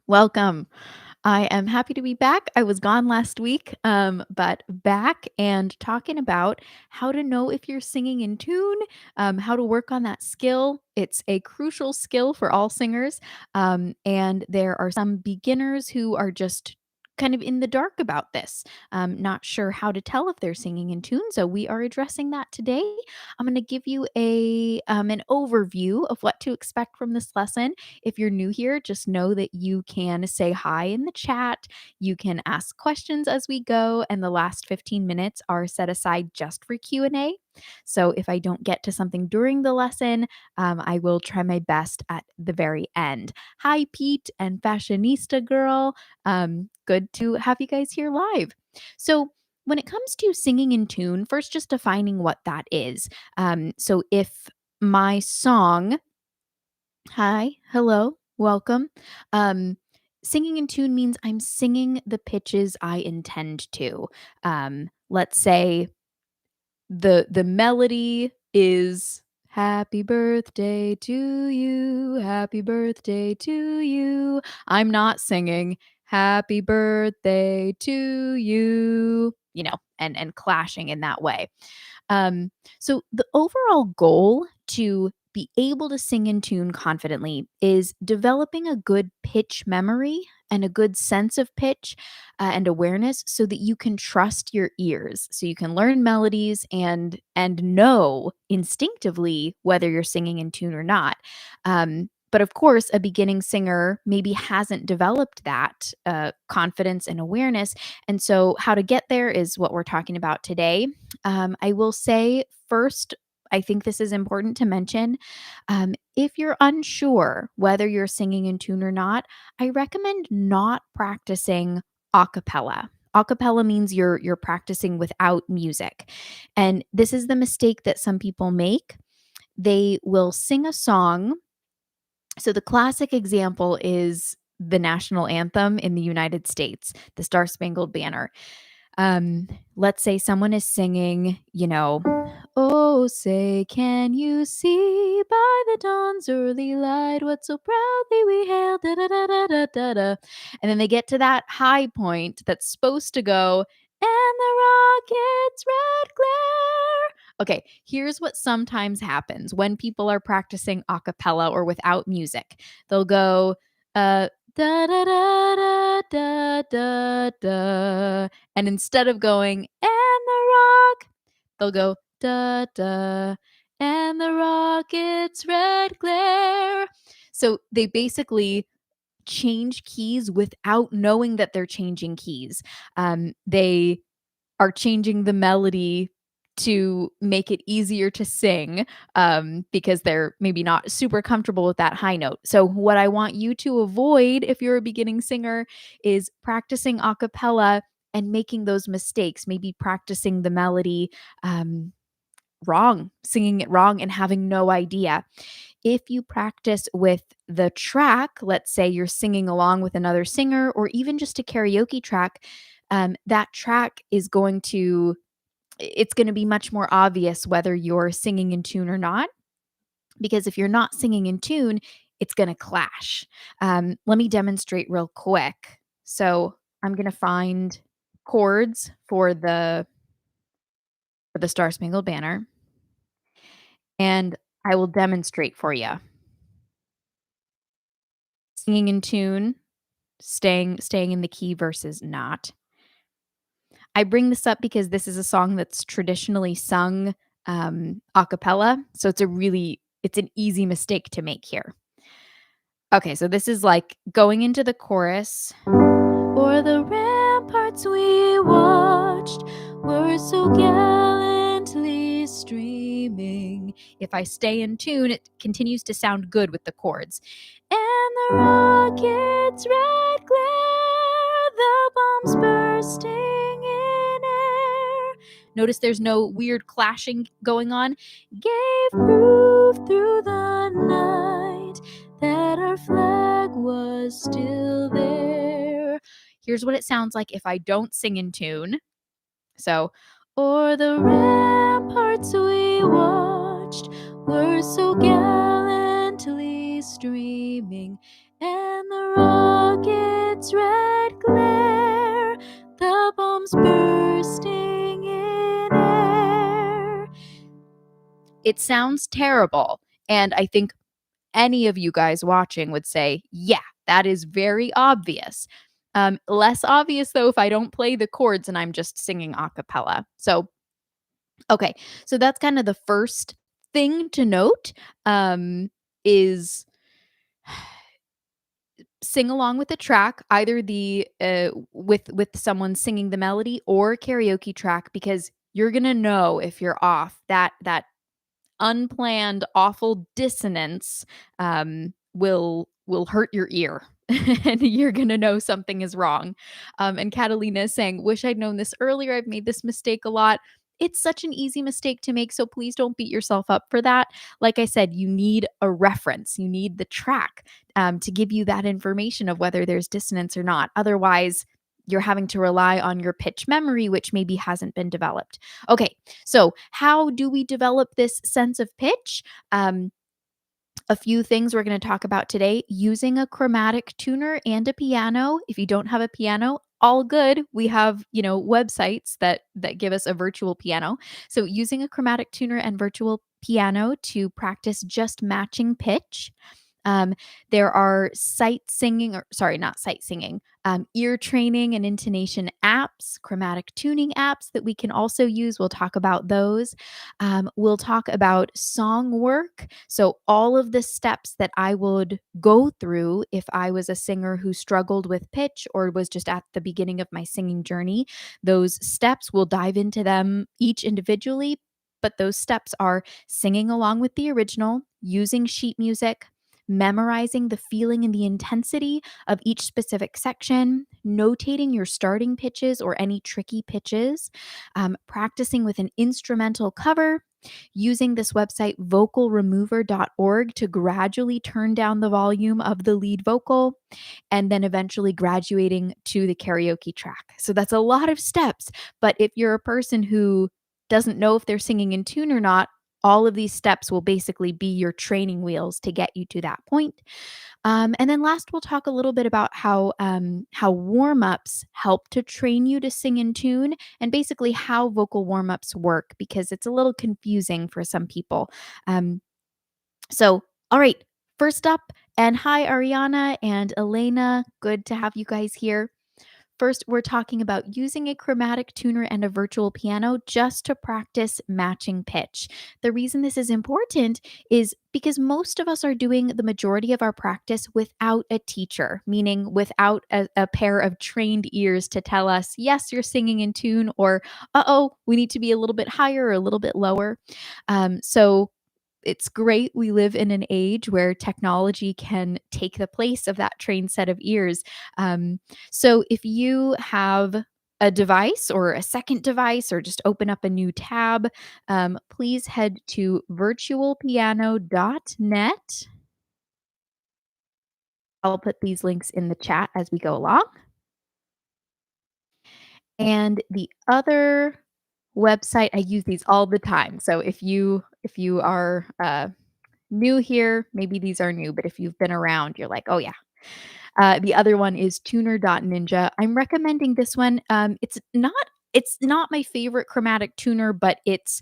Welcome. I am happy to be back. I was gone last week, but back and talking about how to know if you're singing in tune, how to work on that skill. It's a crucial skill for all singers. And there are some beginners who are just kind of in the dark about this, not sure how to tell if they're singing in tune. So we are addressing that today. I'm going to give you a an overview of what to expect from this lesson. If you're new here, just know that you can say hi in the chat. You can ask questions as we go, and the last 15 minutes are set aside just for Q&A. So if I don't get to something during the lesson, I will try my best at the very end. Hi, Pete and Fashionista Girl. Good to have you guys here live. So when it comes to singing in tune, first just defining what that is. So if my song Hi, hello, welcome. Um, Singing in tune means I'm singing the pitches I intend to. Let's say the melody is happy birthday to you, happy birthday to you. I'm not singing happy birthday to you, and clashing in that way. So the overall goal to be able to sing in tune confidently is developing a good pitch memory and a good sense of pitch and awareness so that you can trust your ears, so you can learn melodies and know instinctively whether you're singing in tune or not. But of course, a beginning singer maybe hasn't developed that confidence and awareness. And so, how to get there is what we're talking about today. I will say first, I think this is important to mention. If you're unsure whether you're singing in tune or not, I recommend not practicing a cappella. A cappella means you're practicing without music. And this is the mistake that some people make. They will sing a song. So the classic example is the national anthem in the United States, the Star Spangled Banner. Um, let's say someone is singing, "Oh, say, can you see by the dawn's early light what so proudly we hailed, da da da da da da da." And then they get to that high point that's supposed to go, "And the rocket's red glare." Okay, here's what sometimes happens when people are practicing a cappella or without music. They'll go, da da da da da da da, and instead of going, "And the rock," they'll go, "Da da, and the rocket's red glare." So they basically change keys without knowing that they're changing keys. They are changing the melody to make it easier to sing, because they're maybe not super comfortable with that high note. So, what I want you to avoid if you're a beginning singer is practicing a cappella and making those mistakes, maybe practicing the melody wrong, singing it wrong, and having no idea. If you practice with the track, let's say you're singing along with another singer or even just a karaoke track, that track is going to it's going to be much more obvious whether you're singing in tune or not, because if you're not singing in tune, it's going to clash. Let me demonstrate real quick. So I'm going to find chords for the Star Spangled Banner, and I will demonstrate for you. Singing in tune, staying in the key versus not. I bring this up because this is a song that's traditionally sung a cappella, so it's an easy mistake to make here. Okay, so this is like going into the chorus. "O'er the ramparts we watched were so gallantly streaming." If I stay in tune, it continues to sound good with the chords. "And the rocket's red glare, the bombs bursting in air." Notice there's no weird clashing going on. "Gave proof through the night that our flag was still there." Here's what it sounds like if I don't sing in tune. So, "O'er the ramparts we watched were so gallantly streaming, and the rocket its red glare, the bombs bursting in air. It sounds terrible, and I think any of you guys watching would say, yeah, that is very obvious. Less obvious though if I don't play the chords and I'm just singing a cappella. So, okay, so that's kind of the first thing to note, is sing along with the track, either the with someone singing the melody or karaoke track, because you're gonna know if you're off. That unplanned awful dissonance will hurt your ear. And you're gonna know something is wrong. And Catalina is saying, wish I'd known this earlier. I've made this mistake a lot. It's such an easy mistake to make, so please don't beat yourself up for that. Like I said, you need a reference, you need the track, to give you that information of whether there's dissonance or not. Otherwise, you're having to rely on your pitch memory, which maybe hasn't been developed. Okay, so how do we develop this sense of pitch? A few things we're going to talk about today: using a chromatic tuner and a piano. If you don't have a piano, all good. We have, websites that give us a virtual piano. So using a chromatic tuner and virtual piano to practice just matching pitch. Um, there are not sight singing, ear training and intonation apps, chromatic tuning apps that we can also use. We'll talk about those. We'll talk about song work. So, all of the steps that I would go through if I was a singer who struggled with pitch or was just at the beginning of my singing journey, those steps, we'll dive into them each individually. But those steps are singing along with the original, using sheet music, memorizing the feeling and the intensity of each specific section, notating your starting pitches or any tricky pitches, practicing with an instrumental cover, using this website vocalremover.org to gradually turn down the volume of the lead vocal, and then eventually graduating to the karaoke track. So that's a lot of steps, but if you're a person who doesn't know if they're singing in tune or not, all of these steps will basically be your training wheels to get you to that point. And then last, we'll talk a little bit about how warm ups help to train you to sing in tune, and basically how vocal warm ups work, because it's a little confusing for some people. Um, all right, first up, and hi, Ariana and Elena. Good to have you guys here. First, we're talking about using a chromatic tuner and a virtual piano just to practice matching pitch. The reason this is important is because most of us are doing the majority of our practice without a teacher, meaning without a pair of trained ears to tell us, yes, you're singing in tune, or, we need to be a little bit higher or a little bit lower. So it's great we live in an age where technology can take the place of that trained set of ears. So if you have a device or a second device, or just open up a new tab, please head to virtualpiano.net. I'll put these links in the chat as we go along. And the other website, I use these all the time. So if you are new here, maybe these are new, but if you've been around, you're like, oh yeah. The other one is tuner.ninja. I'm recommending this one. It's not my favorite chromatic tuner, but it's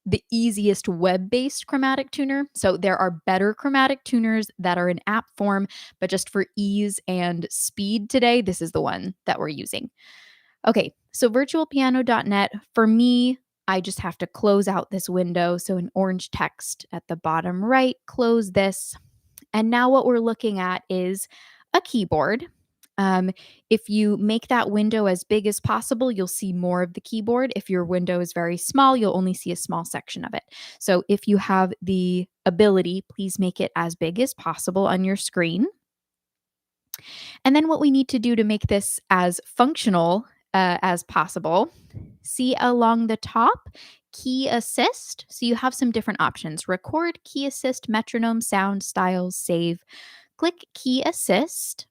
the easiest web-based chromatic tuner. So there are better chromatic tuners that are in app form, but just for ease and speed today, this is the one that we're using. Okay, so virtualpiano.net, for me, I just have to close out this window. So an orange text at the bottom right, close this. And now what we're looking at is a keyboard. If you make that window as big as possible, you'll see more of the keyboard. If your window is very small, you'll only see a small section of it. So if you have the ability, please make it as big as possible on your screen. And then what we need to do to make this as functional as possible, see along the top, key assist. So you have some different options: record, key assist, metronome, sound, styles, save. Click key assist.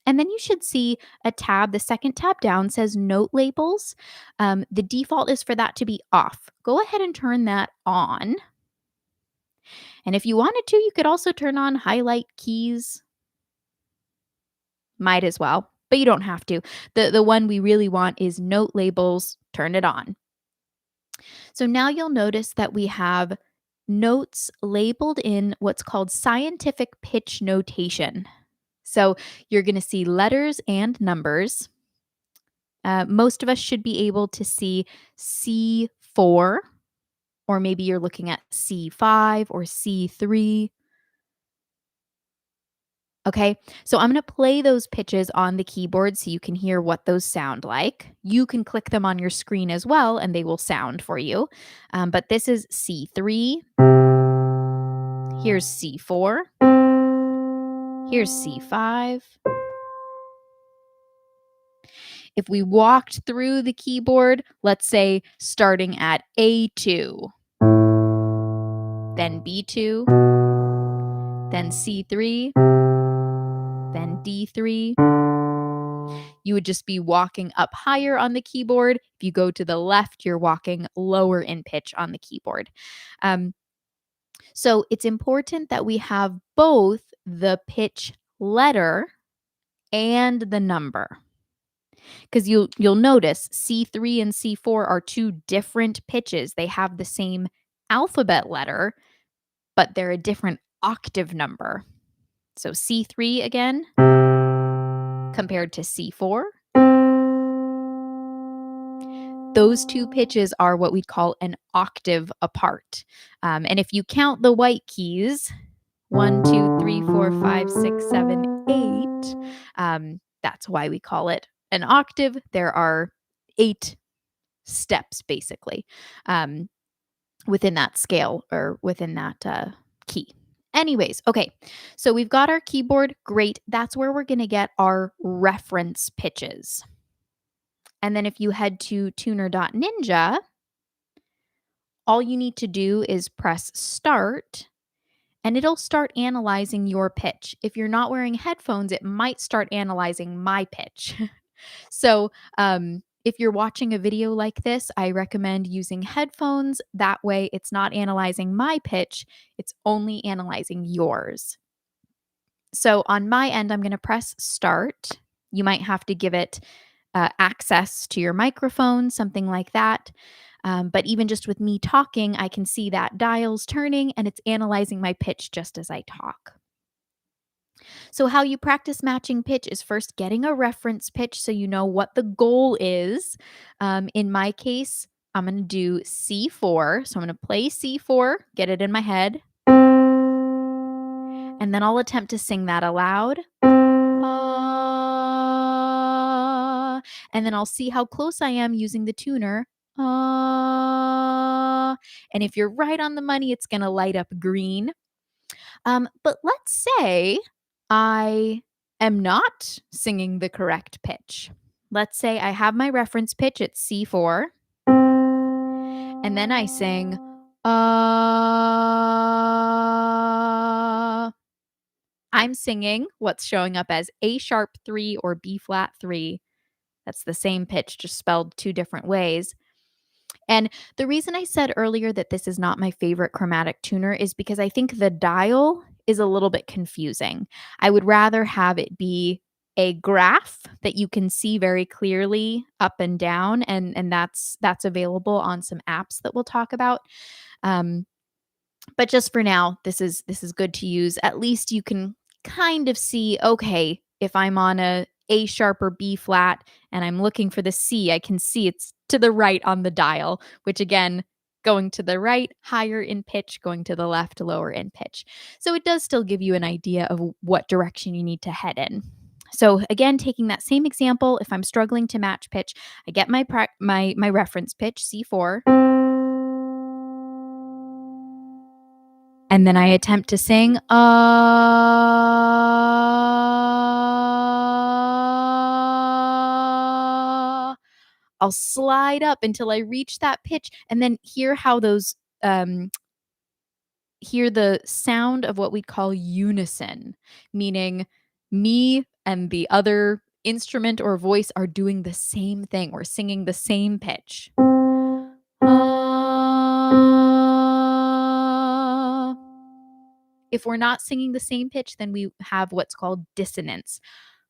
And then you should see a tab. The second tab down says note labels. The default is for that to be off. Go ahead and turn that on. And if you wanted to, you could also turn on highlight keys, Might as well, but you don't have to. The one we really want is note labels, turn it on. So now you'll notice that we have notes labeled in what's called scientific pitch notation. So you're going to see letters and numbers. Most of us should be able to see C4, or maybe you're looking at C5 or C3. Okay, so I'm going to play those pitches on the keyboard so you can hear what those sound like. You can click them on your screen as well, and they will sound for you. But this is C3. Here's C4. Here's C5. If we walked through the keyboard, let's say starting at A2, then B2, then C3, then D3, you would just be walking up higher on the keyboard. If you go to the left, you're walking lower in pitch on the keyboard. So it's important that we have both the pitch letter and the number. Because you'll notice C3 and C4 are two different pitches. They have the same alphabet letter, but they're a different octave number. So C3 again compared to C4. Those two pitches are what we'd call an octave apart. And if you count the white keys, 1, 2, 3, 4, 5, 6, 7, 8, that's why we call it an octave. There are 8 steps basically within that scale or within that key. Anyways, okay, so we've got our keyboard. Great. That's where we're going to get our reference pitches. And then if you head to tuner.ninja, all you need to do is press start and it'll start analyzing your pitch. If you're not wearing headphones, it might start analyzing my pitch. So if you're watching a video like this, I recommend using headphones. That way it's not analyzing my pitch, it's only analyzing yours. So on my end, I'm going to press start. You might have to give it access to your microphone, something like that. But even just with me talking, I can see that dial's turning and it's analyzing my pitch just as I talk. So how you practice matching pitch is first getting a reference pitch so you know what the goal is. In my case, I'm going to do C4. So I'm going to play C4, get it in my head. And then I'll attempt to sing that aloud. And then I'll see how close I am using the tuner. And if you're right on the money, it's going to light up green. But let's say I am not singing the correct pitch. Let's say I have my reference pitch at C4, and then I sing I'm singing what's showing up as A sharp 3 or B flat 3. That's the same pitch, just spelled two different ways. And the reason I said earlier that this is not my favorite chromatic tuner is because I think the dial is a little bit confusing. I would rather have it be a graph that you can see very clearly up and down, and that's available on some apps that we'll talk about. But just for now, this is good to use. At least you can kind of see, okay, if I'm on a sharp or B flat and I'm looking for the C, I can see it's to the right on the dial, which again, going to the right, higher in pitch, going to the left, lower in pitch. So it does still give you an idea of what direction you need to head in. So again, taking that same example, if I'm struggling to match pitch, I get my reference pitch, C4, and then I attempt to sing, I'll slide up until I reach that pitch and then hear how those, hear the sound of what we call unison, meaning me and the other instrument or voice are doing the same thing. We're singing the same pitch. If we're not singing the same pitch, then we have what's called dissonance.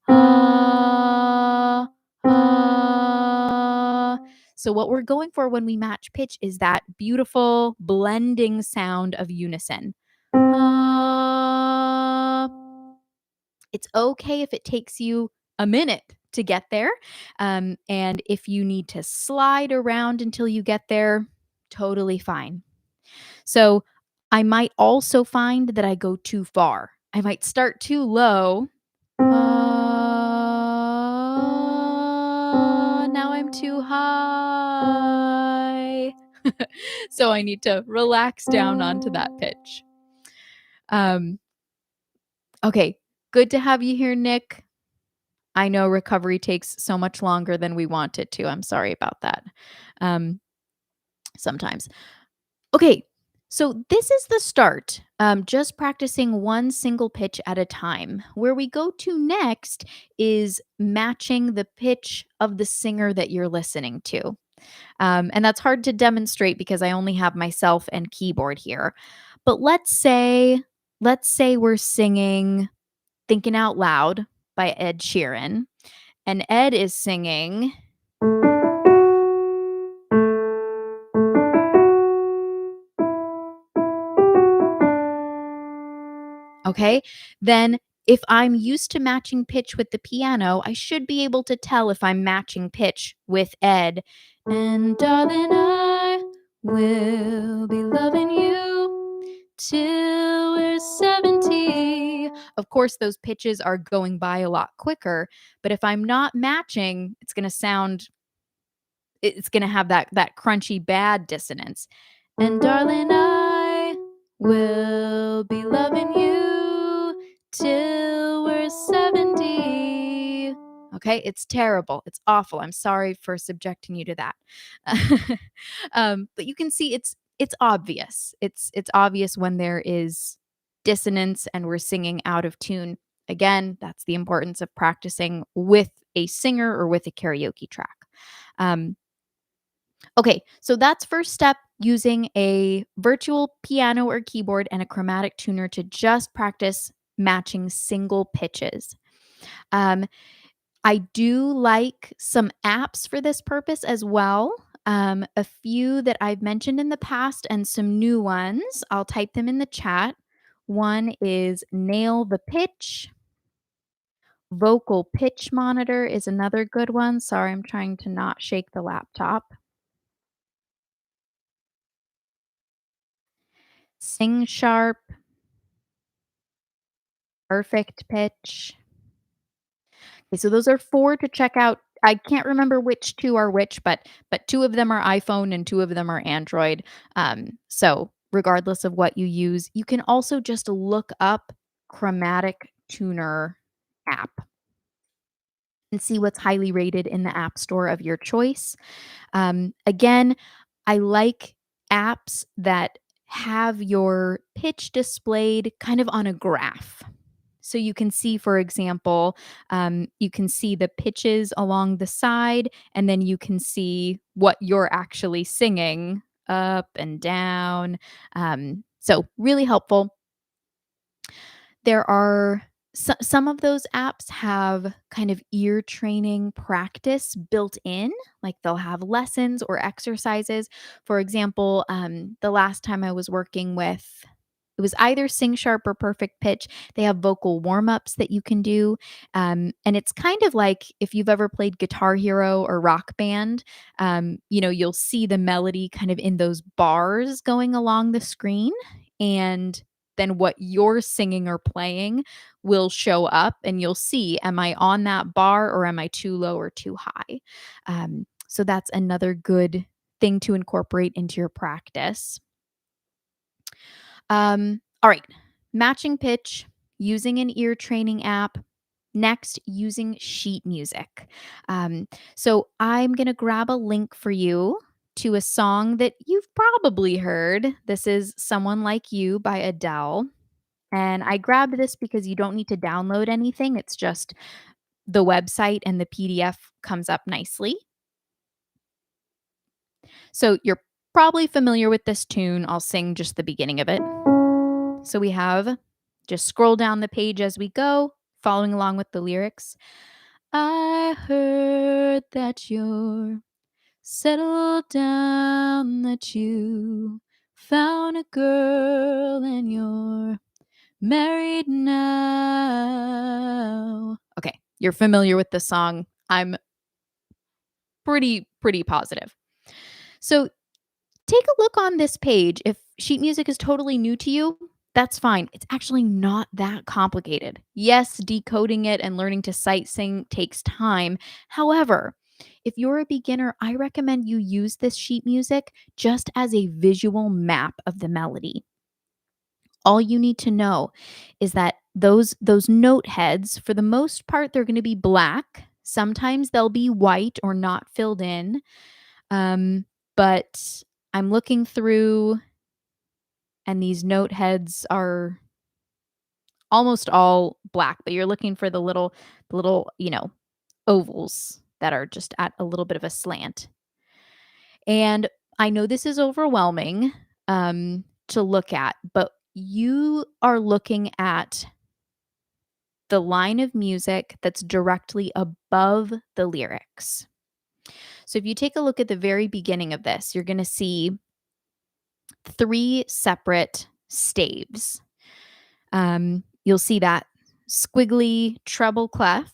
ah, ah. So, what we're going for when we match pitch is that beautiful blending sound of unison. Ah. It's okay if it takes you a minute to get there. And if you need to slide around until you get there, totally fine. So I might also find that I go too far. I might start too low. Now I'm too high. So I need to relax down onto that pitch. Um, okay, good to have you here, Nick. I know recovery takes so much longer than we want it to. I'm sorry about that. Um, sometimes. Okay, so this is the start. Just practicing one single pitch at a time. Where we go to next is matching the pitch of the singer that you're listening to. And that's hard to demonstrate because I only have myself and keyboard here. But let's say we're singing Thinking Out Loud by Ed Sheeran, and Ed is singing. Okay. Then, if I'm used to matching pitch with the piano, I should be able to tell if I'm matching pitch with Ed. And darling, I will be loving you till we're 70. Of course, those pitches are going by a lot quicker, but if I'm not matching, it's going to have that crunchy bad dissonance. And darling, I will be loving you till we're 70. Okay, it's terrible. It's awful. I'm sorry for subjecting you to that. But you can see it's obvious. It's obvious when there is dissonance and we're singing out of tune. Again, that's the importance of practicing with a singer or with a karaoke track. Um, Okay, so that's first step, using a virtual piano or keyboard and a chromatic tuner to just practice matching single pitches. Um, I do like some apps for this purpose as well. A few that I've mentioned in the past and some new ones. I'll type them in the chat. One is Nail the Pitch. Vocal Pitch Monitor is another good one. Sorry, I'm trying to not shake the laptop. Sing Sharp, Perfect Pitch. Okay, so those are 4 to check out. I can't remember which 2 are which, but 2 of them are iPhone and 2 of them are Android. So regardless of what you use, you can also just look up Chromatic Tuner app and see what's highly rated in the app store of your choice. Again, I like apps that have your pitch displayed kind of on a graph. So you can see, for example, you can see the pitches along the side, and then you can see what you're actually singing up and down. So really helpful. There are some of those apps have kind of ear training practice built in, like they'll have lessons or exercises. For example, the last time I was working with, it was either Sing Sharp or Perfect Pitch. They have vocal warmups that you can do. And it's kind of like if you've ever played Guitar Hero or Rock Band, you'll see the melody kind of in those bars going along the screen. And then what you're singing or playing will show up, and you'll see, am I on that bar or am I too low or too high? So that's another good thing to incorporate into your practice. All right, matching pitch using an ear training app. Next, using sheet music. So I'm going to grab a link for you to a song that you've probably heard. This is Someone Like You by Adele. And I grabbed this because you don't need to download anything. It's just the website and the PDF comes up nicely. So you're probably familiar with this tune. I'll sing just the beginning of it. So we have, just scroll down the page as we go. following along with the lyrics. I heard that you're settled down, that you found a girl and you're married now. Okay, you're familiar with the song. I'm pretty positive. So take a look on this page. If sheet music is totally new to you, that's fine. It's actually not that complicated. Yes, decoding it and learning to sight sing takes time. However, if you're a beginner, I recommend you use this sheet music just as a visual map of the melody. All you need to know is that those note heads, for the most part, they're going to be black. Sometimes they'll be white or not filled in. But I'm looking through, and these note heads are almost all black, but you're looking for the little ovals that are just at a little bit of a slant. And I know this is overwhelming to look at, but you are looking at the line of music that's directly above the lyrics. So if you take a look at the very beginning of this, you're going to see 3 separate staves. You'll see that squiggly treble clef,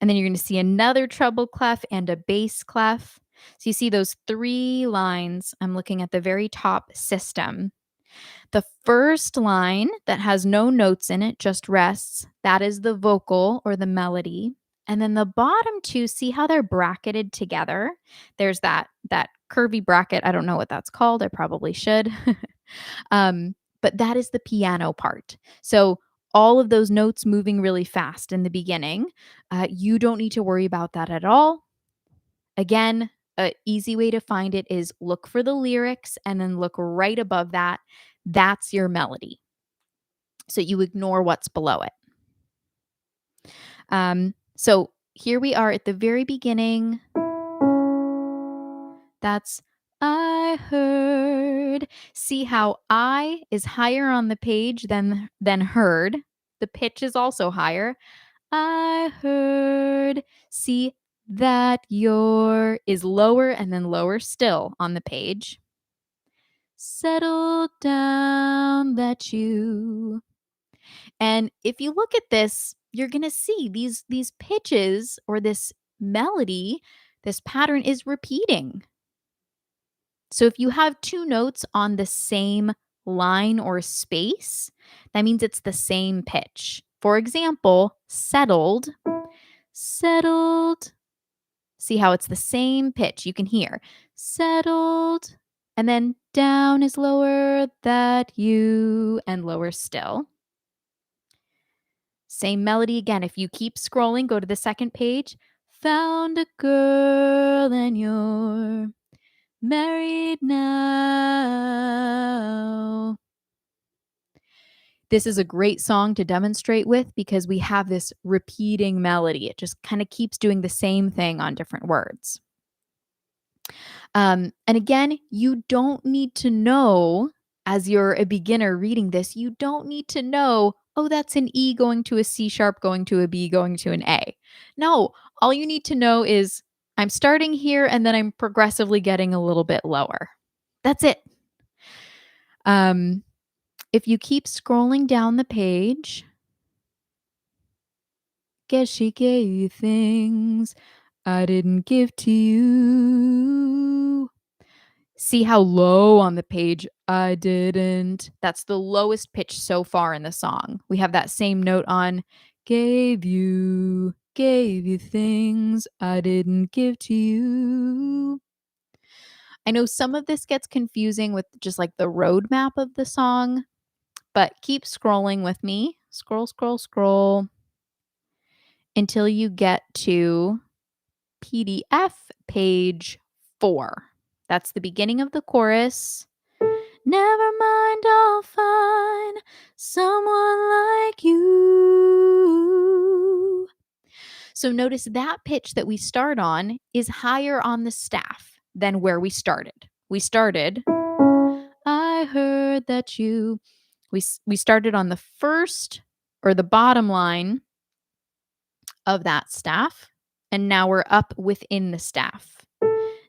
and then you're going to see another treble clef and a bass clef. So you see those 3 lines. I'm looking at the very top system. The first line that has no notes in it, just rests, that is the vocal or the melody. And then the bottom 2, see how they're bracketed together? There's that curvy bracket. I don't know what that's called. I probably should. But that is the piano part. So all of those notes moving really fast in the beginning, you don't need to worry about that at all. Again, an easy way to find it is look for the lyrics and then look right above that. That's your melody. So you ignore what's below it. So here we are at the very beginning. That's I heard. See how I is higher on the page than heard. The pitch is also higher. I heard. See that your is lower and then lower still on the page. Settle down, that you. And if you look at this, you're going to see these pitches or this melody, this pattern is repeating. So if you have 2 notes on the same line or space, that means it's the same pitch. For example, settled, settled. See how it's the same pitch you can hear. Settled. And then down is lower, that you, and lower still. Same melody again. If you keep scrolling, go to the second page. Found a girl and you're married now. This is a great song to demonstrate with because we have this repeating melody. It just kind of keeps doing the same thing on different words. And again, you don't need to know, as you're a beginner reading this, you don't need to know, oh, that's an E going to a C sharp, going to a B, going to an A. No, all you need to know is I'm starting here and then I'm progressively getting a little bit lower. That's it. If you keep scrolling down the page, guess she gave you things I didn't give to you. See how low on the page I didn't. That's the lowest pitch so far in the song. We have that same note on gave you things I didn't give to you. I know some of this gets confusing with just like the roadmap of the song, but keep scrolling with me. Scroll, scroll, scroll until you get to PDF page 4. That's the beginning of the chorus. Never mind, I'll find someone like you. So notice that pitch that we start on is higher on the staff than where we started. We started, I heard that you. We started on the first or the bottom line of that staff, and now we're up within the staff.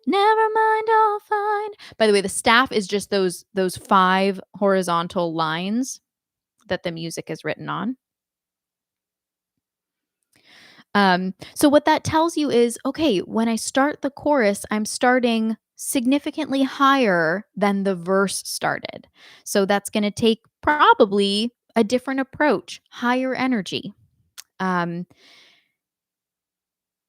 Never mind, I'll find. By the way, the staff is just those 5 horizontal lines that the music is written on. So what that tells you is, okay, when I start the chorus, I'm starting significantly higher than the verse started. So that's going to take probably a different approach, higher energy. Um,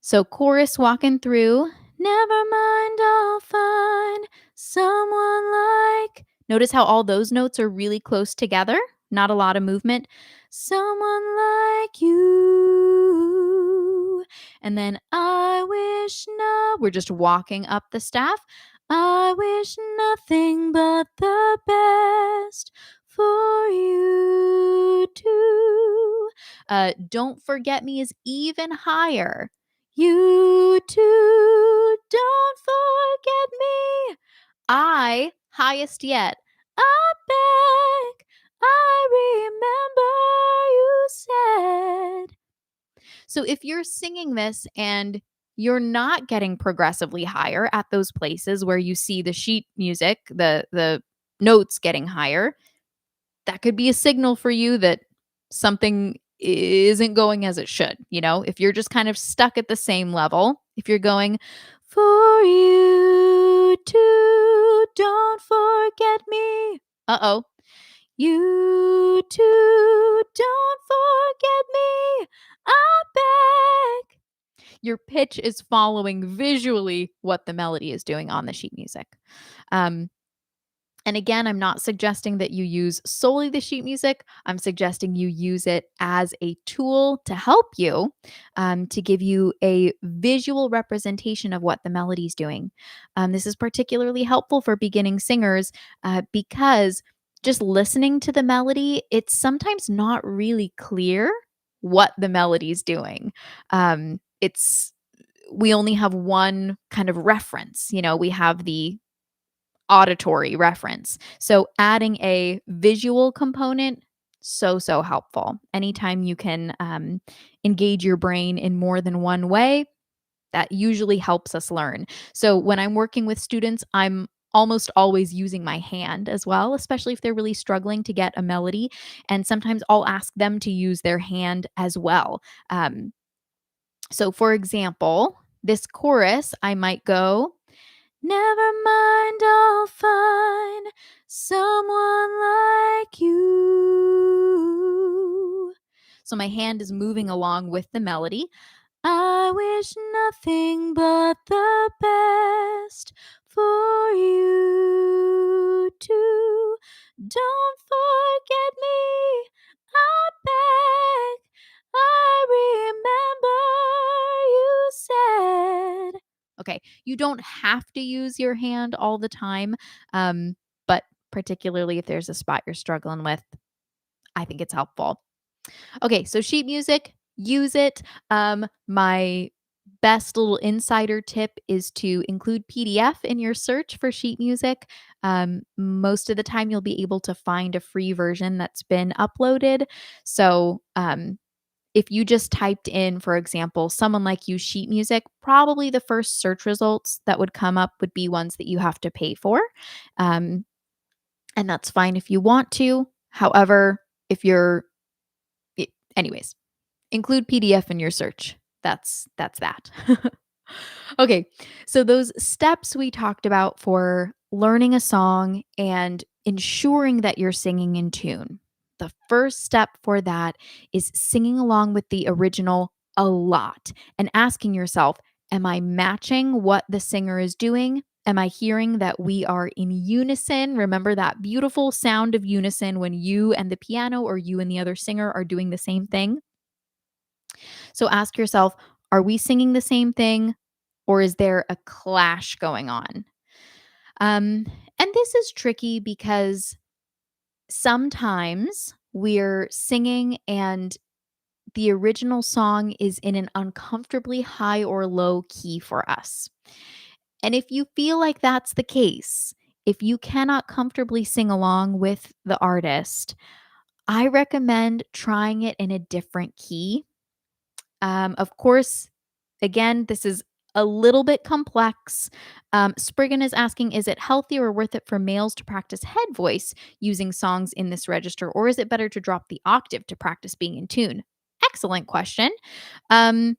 so chorus walking through, never mind, I'll find someone like. Notice how all those notes are really close together, not a lot of movement. Someone like you. And then I wish no, we're just walking up the staff. I wish nothing but the best for you too. Don't forget me is even higher. You too, don't forget me. I, highest yet. I beg, I remember you said. So if you're singing this and you're not getting progressively higher at those places where you see the sheet music, the notes getting higher, that could be a signal for you that something isn't going as it should. If you're just kind of stuck at the same level, if you're going, for you too, don't forget me. Uh-oh. You too, don't forget me. I beg. Your pitch is following visually what the melody is doing on the sheet music. Um, and again, I'm not suggesting that you use solely the sheet music. I'm suggesting you use it as a tool to help you, to give you a visual representation of what the melody is doing. This is particularly helpful for beginning singers because just listening to the melody, it's sometimes not really clear what the melody is doing. We only have one kind of reference. We have the auditory reference. So adding a visual component, so helpful. Anytime you can engage your brain in more than one way, that usually helps us learn. So when I'm working with students, I'm almost always using my hand as well, especially if they're really struggling to get a melody. And sometimes I'll ask them to use their hand as well. So for example, this chorus, I might go, never mind, I'll find someone like you. So my hand is moving along with the melody. I wish nothing but the best for you too. Don't forget me, I beg. I remember you said. Okay, you don't have to use your hand all the time, but particularly if there's a spot you're struggling with, I think it's helpful. Okay, so sheet music, use it. My best little insider tip is to include PDF in your search for sheet music. Most of the time, you'll be able to find a free version that's been uploaded. So, if you just typed in, for example, someone like you sheet music, probably the first search results that would come up would be ones that you have to pay for. Um, and that's fine if you want to. However, if you're, anyways, include PDF in your search. That's that. Okay. So those steps we talked about for learning a song and ensuring that you're singing in tune. The first step for that is singing along with the original a lot and asking yourself, am I matching what the singer is doing? Am I hearing that we are in unison? Remember that beautiful sound of unison when you and the piano or you and the other singer are doing the same thing? So ask yourself, are we singing the same thing or is there a clash going on? And this is tricky because sometimes we're singing and the original song is in an uncomfortably high or low key for us. And if you feel like that's the case, if you cannot comfortably sing along with the artist, I recommend trying it in a different key. Of course, again, this is a little bit complex. Spriggan is asking, is it healthy or worth it for males to practice head voice using songs in this register, or is it better to drop the octave to practice being in tune? Excellent question. Um,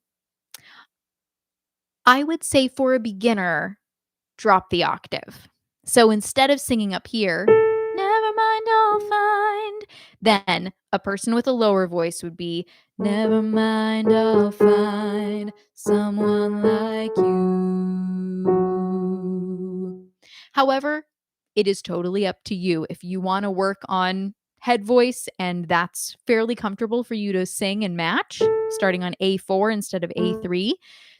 I would say for a beginner, drop the octave. So instead of singing up here, never mind, I'll find, then a person with a lower voice would be, never mind, I'll find someone like you. However, it is totally up to you. If you want to work on head voice and that's fairly comfortable for you to sing and match, starting on A4 instead of A3,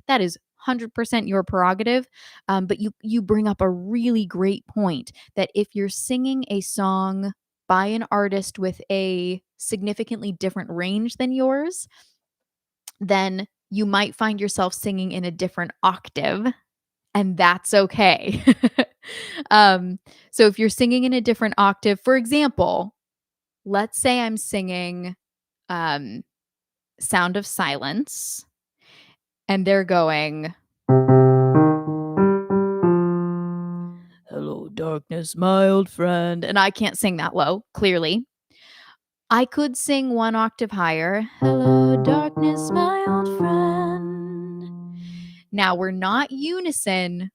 that is 100% your prerogative. But you bring up a really great point that if you're singing a song by an artist with a significantly different range than yours, then you might find yourself singing in a different octave, and that's okay. um, so if you're singing in a different octave, for example, let's say I'm singing um, Sound of Silence, and they're going, hello, darkness, my old friend. And I can't sing that low, clearly. I could sing one octave higher. Hello, darkness, my old friend. Now, we're not unison,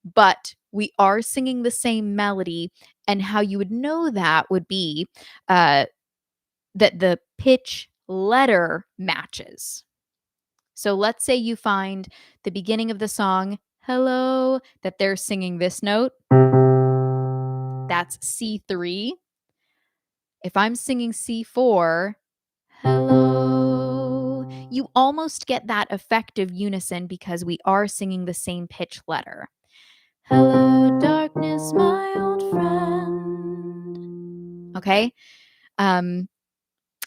but we are singing the same melody. And how you would know that would be that the pitch letter matches. So let's say you find the beginning of the song, hello, that they're singing this note. That's C3. If I'm singing C4, hello, you almost get that effective unison because we are singing the same pitch letter. Hello, darkness, my old friend. Okay. Um,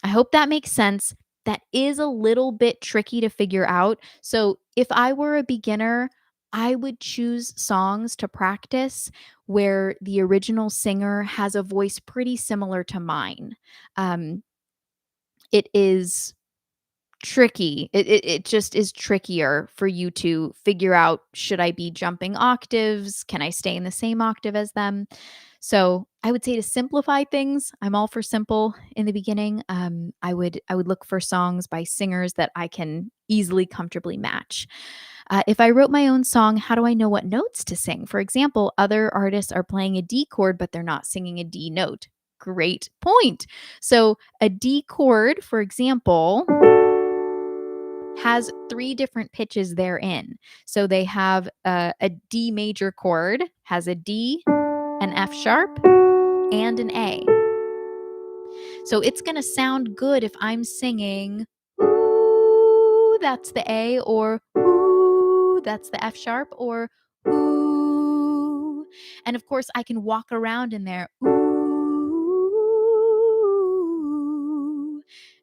I hope that makes sense. That is a little bit tricky to figure out. So, if I were a beginner, I would choose songs to practice where the original singer has a voice pretty similar to mine. Um, it is tricky. It just is trickier for you to figure out, should I be jumping octaves? Can I stay in the same octave as them? So I would say to simplify things, I'm all for simple in the beginning. I would look for songs by singers that I can easily, comfortably match. If I wrote my own song, how do I know what notes to sing? For example, other artists are playing a D chord, but they're not singing a D note. Great point. So a D chord, for example, has three different pitches therein. So they have a D major chord, has a D, an F sharp, and an A. So it's going to sound good if I'm singing, ooh, that's the A, or ooh, that's the F sharp, or ooh. And of course, I can walk around in there, ooh,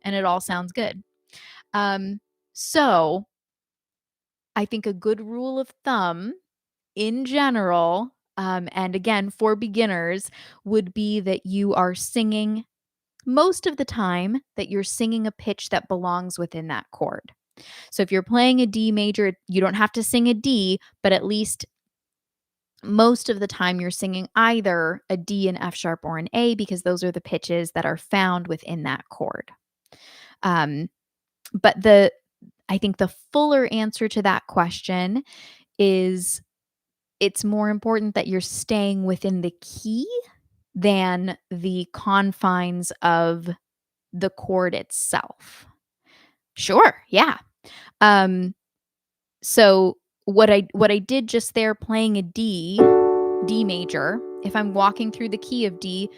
and it all sounds good. So I think a good rule of thumb in general, and again for beginners, would be that you are singing most of the time that you're singing a pitch that belongs within that chord. So if you're playing a D major, you don't have to sing a D, but at least most of the time you're singing either a D, an F sharp, or an A because those are the pitches that are found within that chord. But I think the fuller answer to that question is it's more important that you're staying within the key than the confines of the chord itself. Sure, yeah. Um, so what I did just there playing a D major, if I'm walking through the key of D,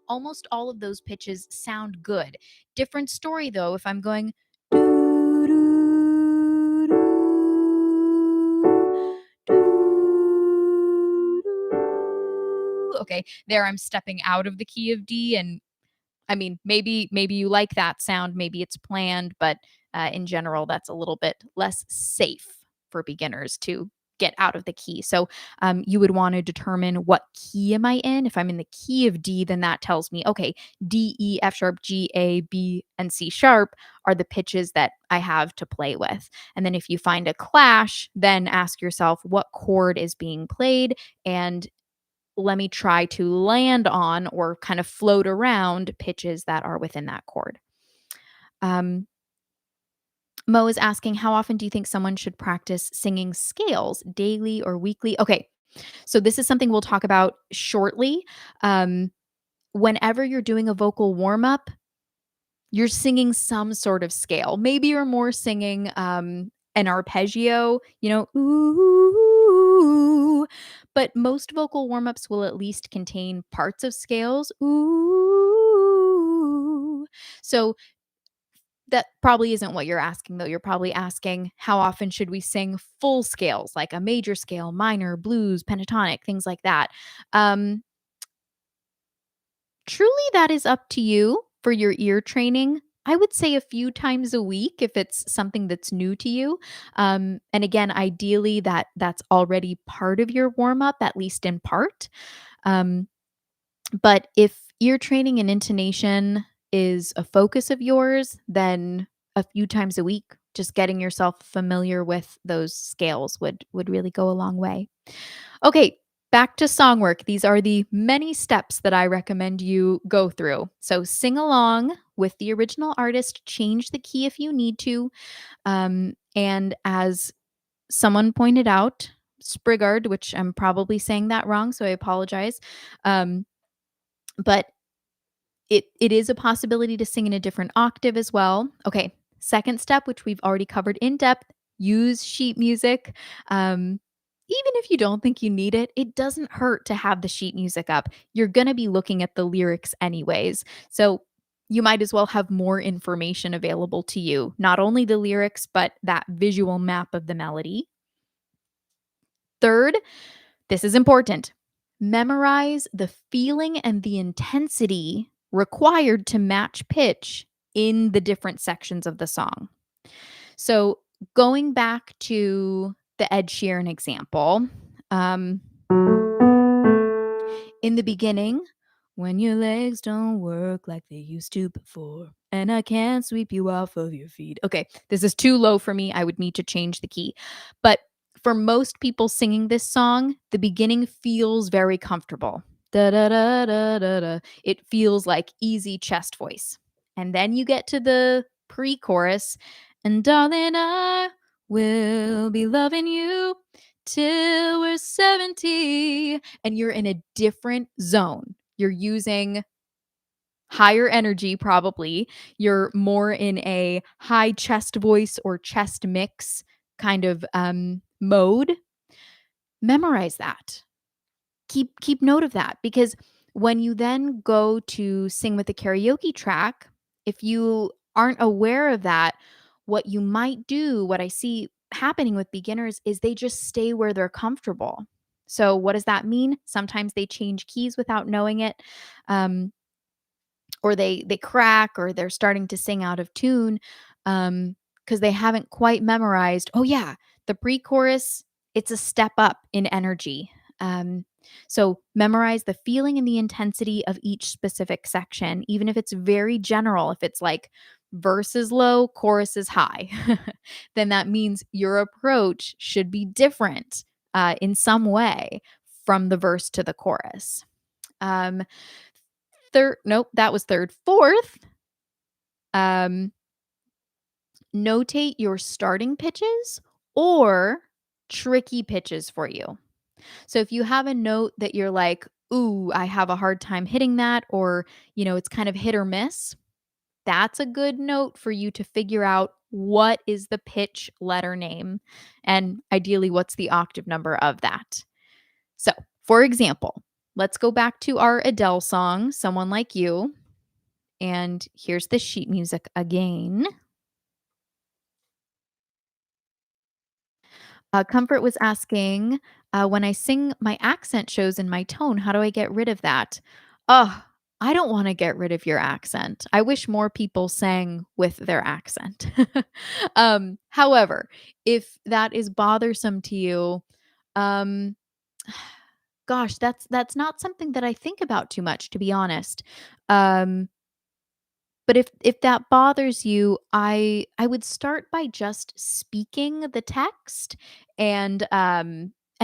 almost all of those pitches sound good. Different story though if I'm going, okay, there I'm stepping out of the key of D, and I mean, maybe you like that sound, maybe it's planned, but in general, that's a little bit less safe for beginners to get out of the key. So you would want to determine what key am I in. If I'm in the key of D, then that tells me, okay, D, E, F sharp, G, A, B, and C sharp are the pitches that I have to play with. And then if you find a clash, then ask yourself what chord is being played, and let me try to land on or kind of float around pitches that are within that chord. Um, Mo is asking, how often do you think someone should practice singing scales, daily or weekly? Okay, so this is something we'll talk about shortly. Um, Whenever you're doing a vocal warm up, you're singing some sort of scale. Maybe you're more singing an arpeggio, ooh, but most vocal warm ups will at least contain parts of scales. Ooh. So that probably isn't what you're asking, though. You're probably asking, how often should we sing full scales, like a major scale, minor, blues, pentatonic, things like that? Um, Truly, that is up to you for your ear training. I would say a few times a week if it's something that's new to you. And again, ideally, that's already part of your warm up, at least in part. Um, but if ear training and intonation is a focus of yours, then a few times a week, just getting yourself familiar with those scales would really go a long way. Okay, back to song work. These are the many steps that I recommend you go through. So sing along with the original artist, change the key if you need to. And as someone pointed out, Sprigard, which I'm probably saying that wrong, so I apologize. Um, but it is a possibility to sing in a different octave as well. Okay, second step, which we've already covered in depth, use sheet music. Even if you don't think you need it, it doesn't hurt to have the sheet music up. You're going to be looking at the lyrics anyways. So you might as well have more information available to you, not only the lyrics, but that visual map of the melody. Third, this is important. Memorize the feeling and the intensity required to match pitch in the different sections of the song. So, going back to the Ed Sheeran example, um, in the beginning, when your legs don't work like they used to before, and I can't sweep you off of your feet. Okay, this is too low for me. I would need to change the key. But for most people singing this song, the beginning feels very comfortable. Da da da da da da. It feels like easy chest voice. And then you get to the pre chorus, and darling, I will be loving you till we're 70, and you're in a different zone. You're using higher energy, probably. You're more in a high chest voice or chest mix kind of mode. Memorize that. Keep note of that, because when you then go to sing with the karaoke track, if you aren't aware of that, what you might do, what I see happening with beginners, is they just stay where they're comfortable. So what does that mean? Sometimes they change keys without knowing it. Or they crack, or they're starting to sing out of tune, because they haven't quite memorized, oh yeah, the pre-chorus, it's a step up in energy. So memorize the feeling and the intensity of each specific section, even if it's very general. If it's like verse is low, chorus is high, then that means your approach should be different in some way from the verse to the chorus. Um, Third, nope, that was third. Fourth, um, notate your starting pitches or tricky pitches for you. So if you have a note that you're like, ooh, I have a hard time hitting that, or, it's kind of hit or miss, that's a good note for you to figure out what is the pitch letter name, and ideally, what's the octave number of that. So, for example, let's go back to our Adele song, Someone Like You. And here's the sheet music again. Comfort was asking, when I sing, my accent shows in my tone. How do I get rid of that? Oh, I don't want to get rid of your accent. I wish more people sang with their accent. However, if that is bothersome to you, Um, gosh, that's not something that I think about too much, to be honest. Um, but if that bothers you, I would start by just speaking the text and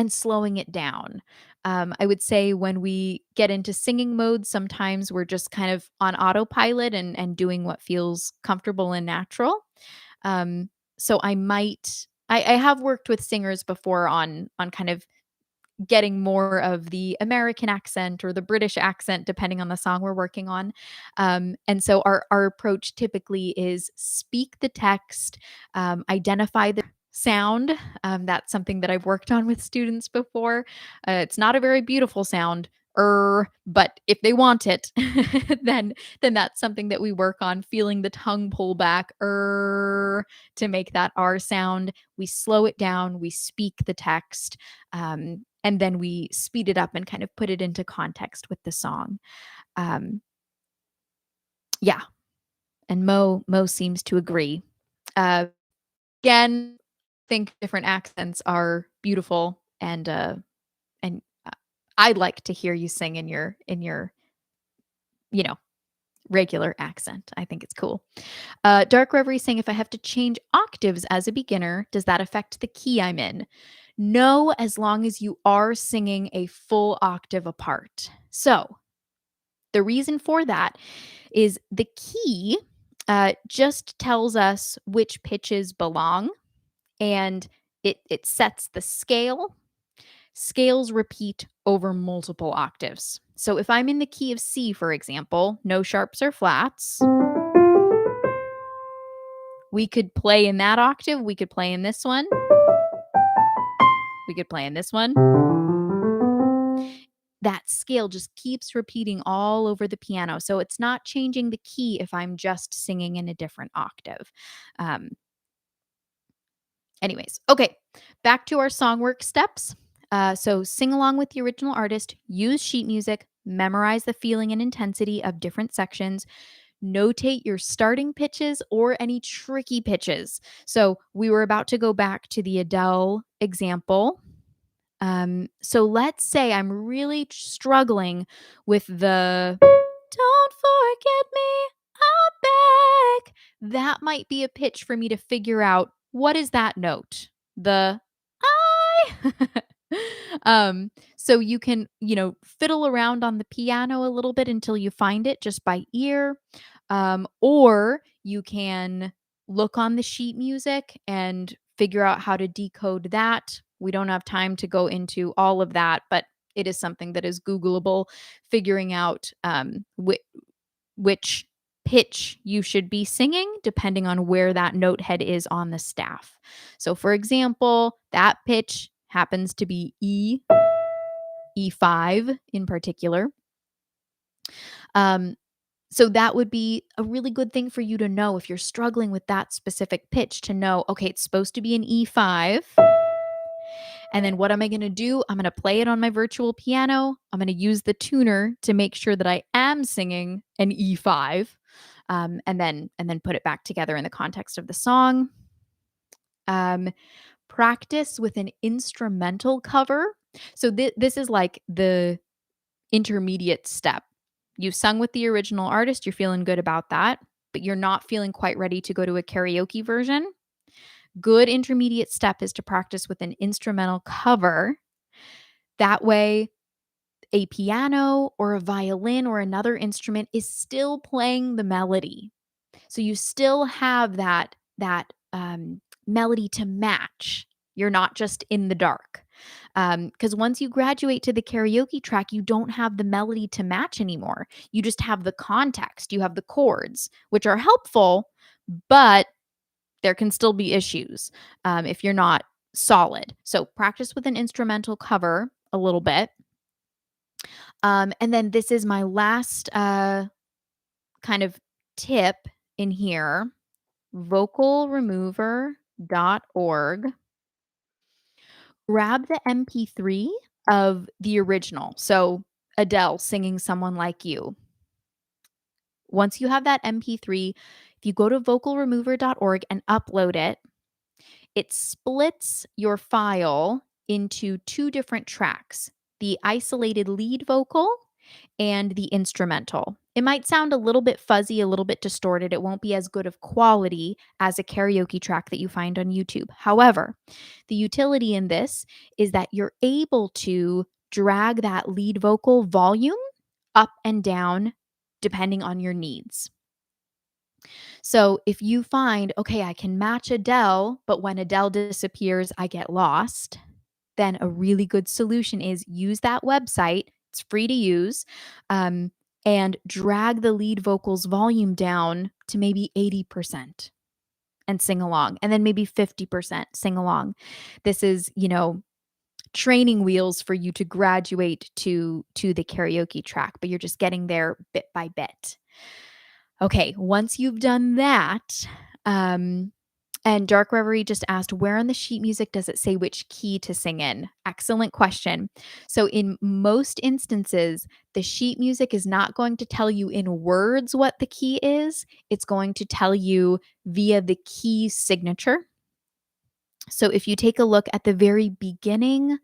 slowing it down. I would say when we get into singing mode, sometimes we're just kind of on autopilot and doing what feels comfortable and natural. So I have worked with singers before on kind of getting more of the American accent or the British accent, depending on the song we're working on. And so our approach typically is speak the text, identify the sound. That's something that I've worked on with students before. It's not a very beautiful sound. But if they want it, then that's something that we work on. Feeling the tongue pull back, to make that R sound. We slow it down. We speak the text, and then we speed it up and kind of put it into context with the song. Um, yeah, and Mo seems to agree. Uh, Again, I think different accents are beautiful, and I'd like to hear you sing in your you know regular accent. I think it's cool. Dark Reverie saying, if I have to change octaves as a beginner, does that affect the key I'm in? No, as long as you are singing a full octave apart. So the reason for that is the key just tells us which pitches belong, and it sets the scale. Scales repeat over multiple octaves. So if I'm in the key of C, for example, no sharps or flats, we could play in that octave, we could play in this one, we could play in this one. That scale just keeps repeating all over the piano. So it's not changing the key if I'm just singing in a different octave. Um, Anyways, okay, back to our song work steps. So sing along with the original artist, use sheet music, memorize the feeling and intensity of different sections, notate your starting pitches or any tricky pitches. So we were about to go back to the Adele example. So let's say I'm really struggling with the "Don't forget me, I'm back." That might be a pitch for me to figure out, what is that note? The I. So you can, fiddle around on the piano a little bit until you find it just by ear. Or you can look on the sheet music and figure out how to decode that. We don't have time to go into all of that, but it is something that is Googleable, figuring out which pitch you should be singing depending on where that note head is on the staff. So, for example, that pitch happens to be E5 in particular. Um, so that would be a really good thing for you to know if you're struggling with that specific pitch, to know, okay, it's supposed to be an E5. And then what am I going to do? I'm going to play it on my virtual piano. I'm going to use the tuner to make sure that I am singing an E5, and then put it back together in the context of the song. Um, Practice with an instrumental cover. So this is like the intermediate step. You sung with the original artist, you're feeling good about that, but you're not feeling quite ready to go to a karaoke version. Good intermediate step is to practice with an instrumental cover. That way, a piano or a violin or another instrument is still playing the melody. So you still have that melody to match. You're not just in the dark. Because once you graduate to the karaoke track, you don't have the melody to match anymore. You just have the context. You have the chords, which are helpful, but there can still be issues if you're not solid. So practice with an instrumental cover a little bit. And then this is my last kind of tip in here, vocalremover.org. Grab the MP3 of the original. So Adele singing Someone Like You. Once you have that MP3, if you go to vocalremover.org and upload it, it splits your file into two different tracks, the isolated lead vocal and the instrumental. It might sound a little bit fuzzy, a little bit distorted. It won't be as good of quality as a karaoke track that you find on YouTube. However, the utility in this is that you're able to drag that lead vocal volume up and down depending on your needs. So if you find, okay, I can match Adele, but when Adele disappears, I get lost, then a really good solution is use that website. It's free to use. Um, and drag the lead vocals volume down to maybe 80% and sing along, and then maybe 50% sing along. This is, training wheels for you to graduate to the karaoke track, but you're just getting there bit by bit. Okay, once you've done that, and Dark Reverie just asked, where on the sheet music does it say which key to sing in? Excellent question. So, in most instances, the sheet music is not going to tell you in words what the key is, it's going to tell you via the key signature. So, if you take a look at the very beginning,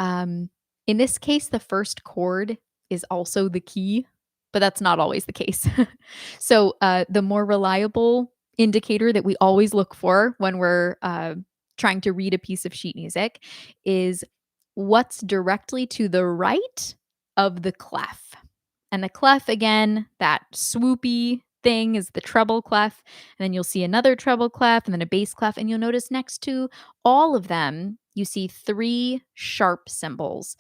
um, in this case, the first chord is also the key, but that's not always the case. So, the more reliable indicator that we always look for when we're trying to read a piece of sheet music is what's directly to the right of the clef. And the clef, again, that swoopy thing is the treble clef. And then you'll see another treble clef and then a bass clef. And you'll notice next to all of them, you see three sharp symbols.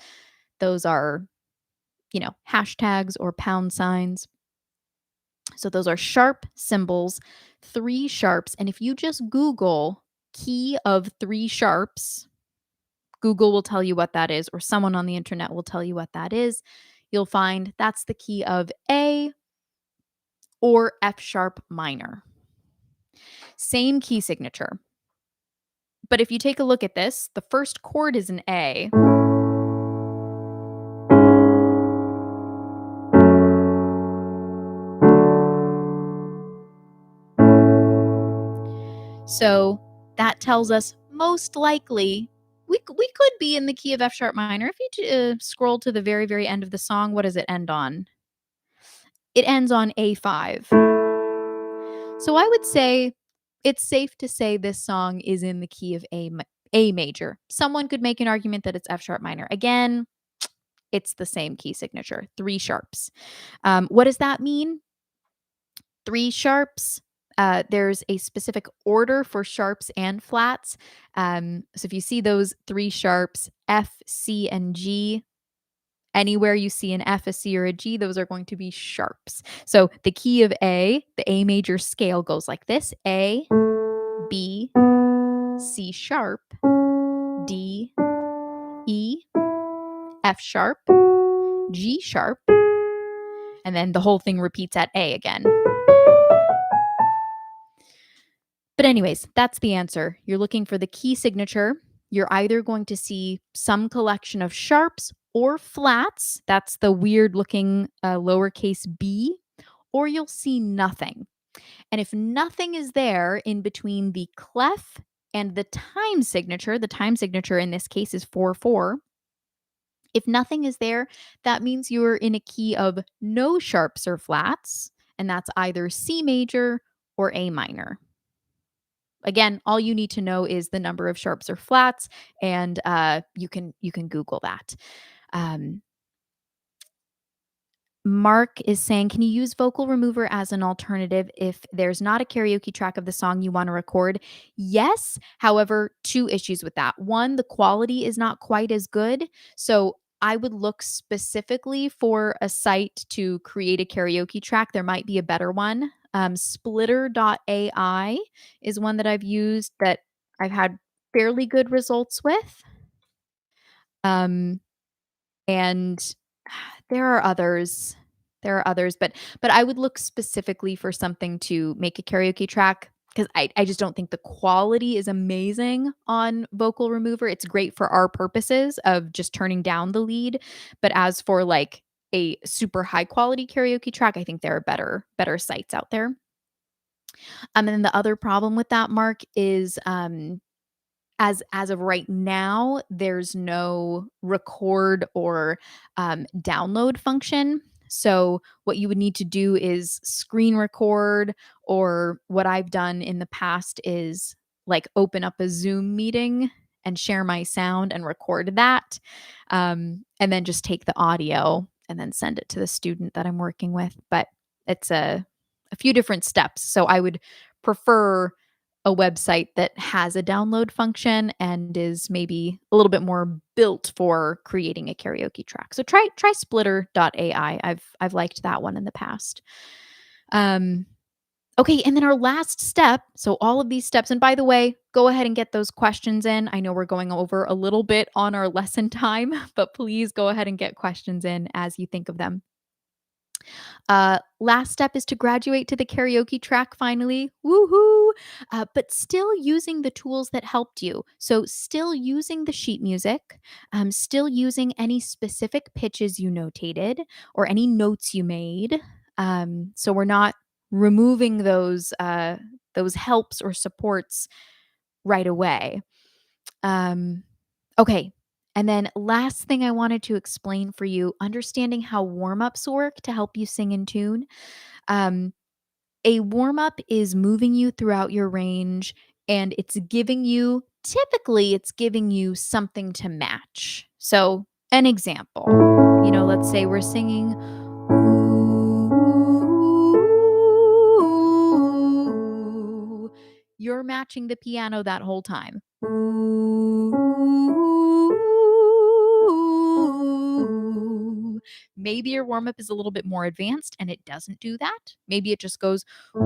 Those are, hashtags or pound signs. So those are sharp symbols, three sharps. And if you just Google key of three sharps, Google will tell you what that is, or someone on the internet will tell you what that is. You'll find that's the key of A or F sharp minor. Same key signature. But if you take a look at this, the first chord is an A. So that tells us most likely we could be in the key of F sharp minor. If you scroll to the very, very end of the song, what does it end on? It ends on A5. So I would say it's safe to say this song is in the key of A major. Someone could make an argument that it's F sharp minor. Again, it's the same key signature, three sharps. What does that mean? Three sharps. There's a specific order for sharps and flats. So if you see those three sharps, F, C, and G, anywhere you see an F, a C, or a G, those are going to be sharps. So the key of A, the A major scale goes like this: A, B, C sharp, D, E, F sharp, G sharp, and then the whole thing repeats at A again. But anyways, that's the answer. You're looking for the key signature. You're either going to see some collection of sharps or flats. That's the weird looking lowercase b, or you'll see nothing. And if nothing is there in between the clef and the time signature in this case is 4/4. If nothing is there, that means you're in a key of no sharps or flats, and that's either C major or A minor. Again, all you need to know is the number of sharps or flats, and you can Google that. Um, Mark is saying, can you use vocal remover as an alternative if there's not a karaoke track of the song you want to record? Yes. However, two issues with that. One, the quality is not quite as good. So I would look specifically for a site to create a karaoke track. There might be a better one. Splitter.ai is one that I've used that I've had fairly good results with. And there are others. But I would look specifically for something to make a karaoke track because I just don't think the quality is amazing on Vocal Remover. It's great for our purposes of just turning down the lead, but as for like a super high quality karaoke track, I think there are better sites out there. And then the other problem with that, Mark, is As of right now, there's no record or, download function. So, what you would need to do is screen record, or what I've done in the past is, like, open up a Zoom meeting and share my sound and record that, and then just take the audio and then send it to the student that I'm working with. But it's a few different steps. So, I would prefer a website that has a download function and is maybe a little bit more built for creating a karaoke track. So try splitter.ai. I've liked that one in the past. Um okay, and then our last step, so all of these steps, and by the way, go ahead and get those questions in. I know we're going over a little bit on our lesson time, but please go ahead and get questions in as you think of them. Last step is to graduate to the karaoke track finally. Woohoo! But still using the tools that helped you. So, still using the sheet music, still using any specific pitches you notated or any notes you made. So, we're not removing those helps or supports right away. Um, okay. And then last thing I wanted to explain for you, understanding how warm-ups work to help you sing in tune. Um, a warm up is moving you throughout your range, and it's giving you something to match. So, an example, let's say we're singing, "Ooh," you're matching the piano that whole time. Ooh. Maybe your warm up is a little bit more advanced and it doesn't do that. Maybe it just goes, ooh.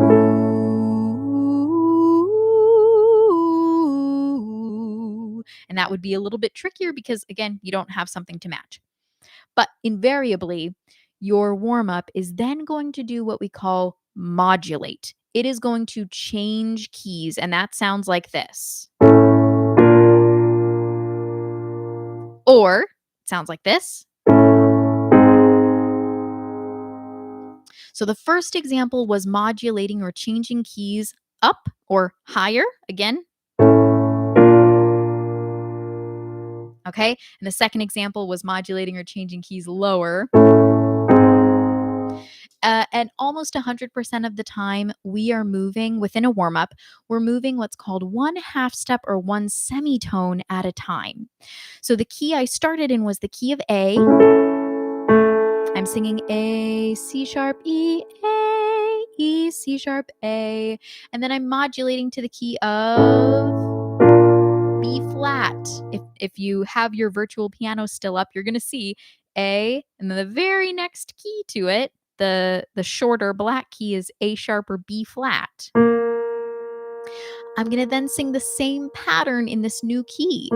And that would be a little bit trickier because, again, you don't have something to match. But invariably, your warm up is then going to do what we call modulate. It is going to change keys, and that sounds like this. Or it sounds like this. So the first example was modulating or changing keys up or higher again. Okay. And the second example was modulating or changing keys lower. And almost 100% of the time, we are moving within a warm up, we're moving what's called one half step or one semitone at a time. So the key I started in was the key of A. I'm singing A, C sharp, E, C sharp, A. And then I'm modulating to the key of B flat. If you have your virtual piano still up, you're going to see A, and then the very next key to it, the shorter black key, is A sharp or B flat. I'm going to then sing the same pattern in this new key.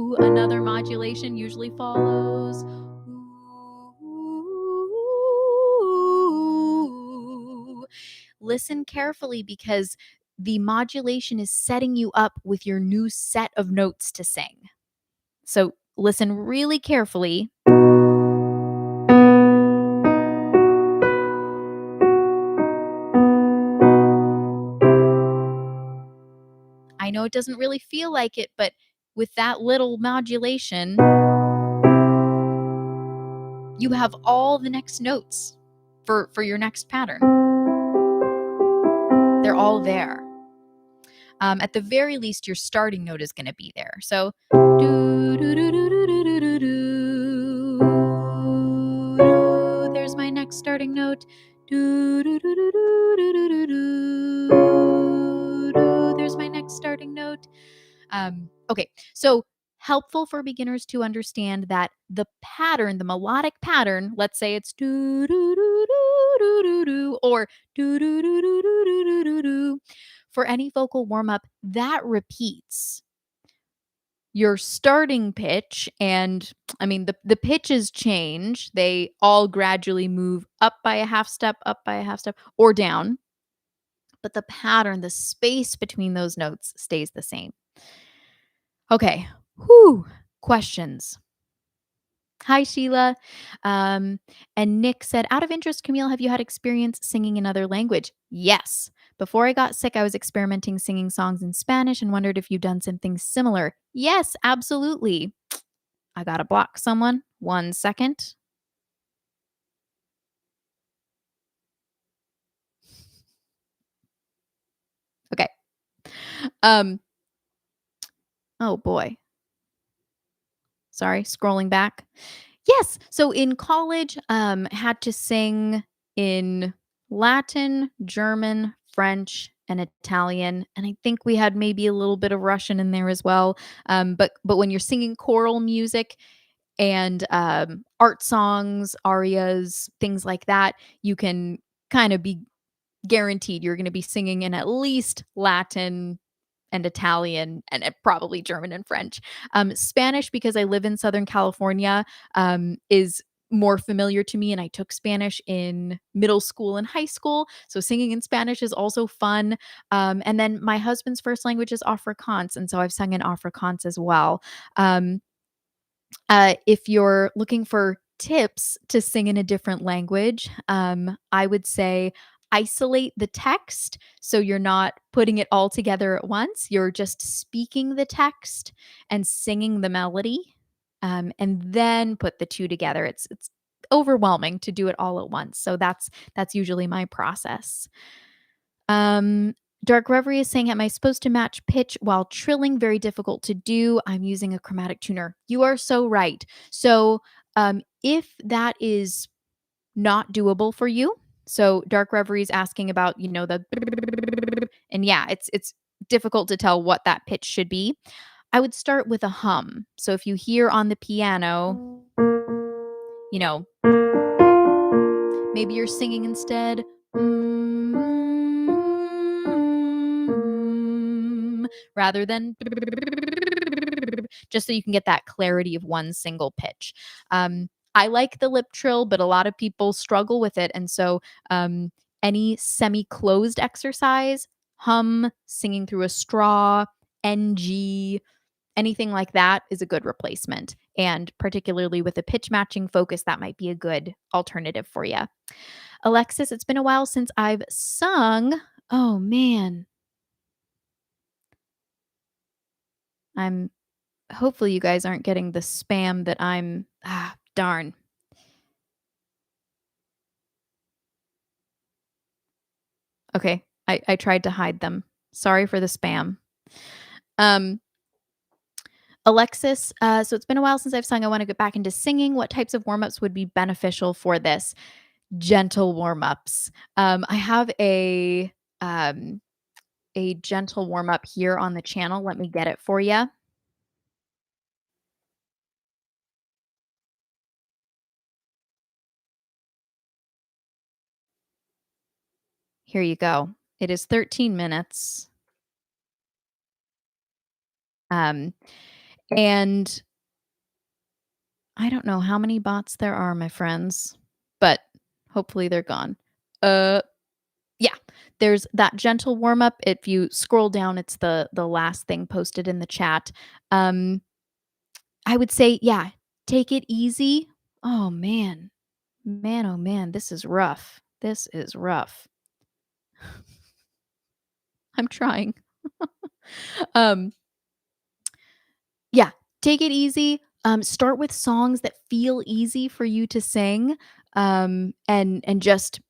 Ooh, another modulation usually follows. Ooh. Listen carefully because the modulation is setting you up with your new set of notes to sing. So listen really carefully. I know it doesn't really feel like it, but with that little modulation, you have all the next notes for your next pattern. They're all there. At the very least, your starting note is going to be there. So, there's my next starting note. There's my next starting note. Okay, so helpful for beginners to understand that the pattern, the melodic pattern, let's say it's do do do do do do or do do do do do do do, for any vocal warm up, that repeats. Your starting pitch, and I mean the pitches change, they all gradually move up by a half step, up by a half step, or down, but the pattern, the space between those notes stays the same. Okay. Whew. Questions. Hi, Sheila. Um, and Nick said, out of interest, Camille, have you had experience singing another language? Yes. Before I got sick, I was experimenting singing songs in Spanish and wondered if you've done something similar. Yes, absolutely. I got to block someone. 1 second. Okay. Um, oh boy. Sorry, scrolling back. Yes. So in college, had to sing in Latin, German, French, and Italian, and I think we had maybe a little bit of Russian in there as well. But when you're singing choral music and art songs, arias, things like that, you can kind of be guaranteed you're going to be singing in at least Latin, and Italian and probably German and French. Spanish, because I live in Southern California, is more familiar to me. And I took Spanish in middle school and high school. So singing in Spanish is also fun. And then my husband's first language is Afrikaans. And so I've sung in Afrikaans as well. Um, if you're looking for tips to sing in a different language, I would say isolate the text so you're not putting it all together at once. You're just speaking the text and singing the melody, and then put the two together. It's overwhelming to do it all at once. So that's usually my process. Um, Dark Reverie is saying, am I supposed to match pitch while trilling? Very difficult to do. I'm using a chromatic tuner. You are so right. So, if that is not doable for you, so Dark Reverie is asking about, the, and yeah, it's difficult to tell what that pitch should be. I would start with a hum. So if you hear on the piano, you know, maybe you're singing instead. Rather than just so you can get that clarity of one single pitch. I like the lip trill, but a lot of people struggle with it. And so, any semi closed exercise, hum, singing through a straw, NG, anything like that is a good replacement. And particularly with a pitch matching focus, that might be a good alternative for you. Alexis, it's been a while since I've sung. Oh man, I'm hopefully you guys aren't getting the spam that I'm darn. Okay. I tried to hide them. Sorry for the spam. Um Alexis, so it's been a while since I've sung. I want to get back into singing. What types of warm-ups would be beneficial for this? Gentle warm-ups. I have um a gentle warm-up here on the channel. Let me get it for you. Here you go. It is 13 minutes. Um, and I don't know how many bots there are, my friends, but hopefully they're gone. Uh, yeah, there's that gentle warm up. If you scroll down, it's the last thing posted in the chat. Um, I would say, yeah, take it easy. Oh man, man, oh man, this is rough. This is rough. I'm trying. um, Yeah, take it easy. Start with songs that feel easy for you to sing, and just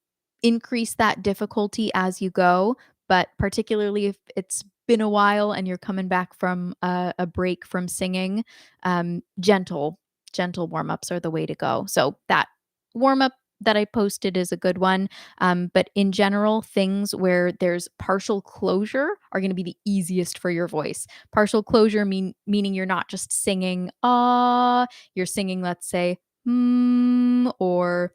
increase that difficulty as you go. But particularly if it's been a while and you're coming back from a break from singing, gentle warm ups are the way to go. So that warm up that I posted is a good one. But in general, things where there's partial closure are going to be the easiest for your voice. Partial closure meaning you're not just singing ah, you're singing, let's say, or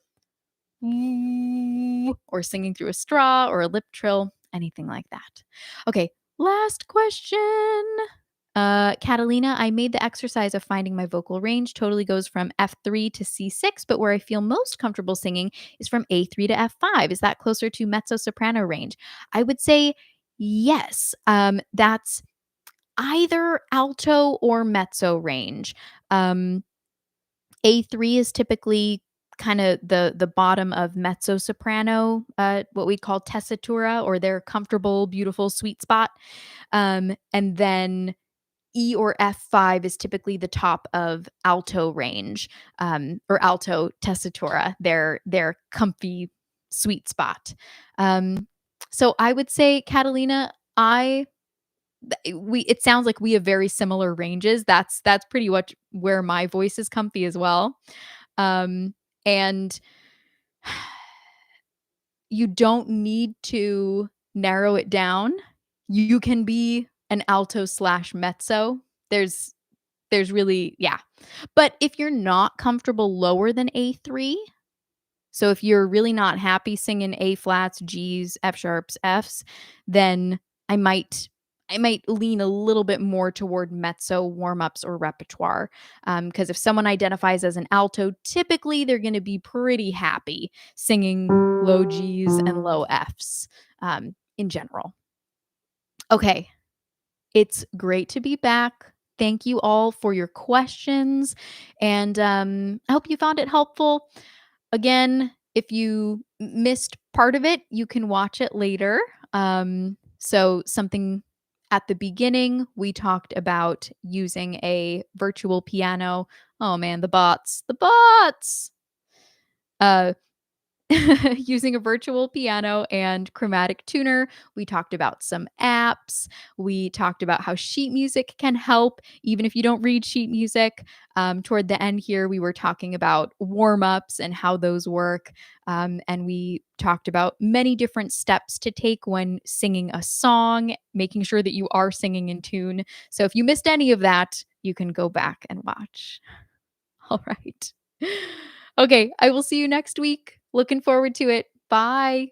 or singing through a straw or a lip trill, anything like that. Okay, last question. Catalina, I made the exercise of finding my vocal range. Totally goes from F3 to C6, but where I feel most comfortable singing is from A3 to F5. Is that closer to mezzo soprano range? I would say yes. That's either alto or mezzo range. Um, A3 is typically kinda the bottom of mezzo soprano, what we call tessitura or their comfortable, beautiful sweet spot. And then E or F5 is typically the top of alto range, or alto tessitura, their comfy sweet spot. Um, so I would say, Catalina, I we it sounds like we have very similar ranges. That's pretty much where my voice is comfy as well. Um, and you don't need to narrow it down. You can be an alto slash mezzo. There's there's really yeah. But if you're not comfortable lower than A3, so if you're really not happy singing A flats, Gs, F sharps, Fs, then I might I might lean a little bit more toward mezzo warm-ups or repertoire. Because if someone identifies as an alto, typically they're going to be pretty happy singing low Gs and low Fs in general. Okay, it's great to be back. Thank you all for your questions, and I hope you found it helpful. Again, if you missed part of it, you can watch it later. So, something at the beginning, we talked about using a virtual piano. Oh man, the bots. Uh, using a virtual piano and chromatic tuner. We talked about some apps. We talked about how sheet music can help, even if you don't read sheet music. Toward the end here, we were talking about warm ups and how those work. And we talked about many different steps to take when singing a song, making sure that you are singing in tune. So if you missed any of that, you can go back and watch. All right. Okay, I will see you next week. Looking forward to it. Bye.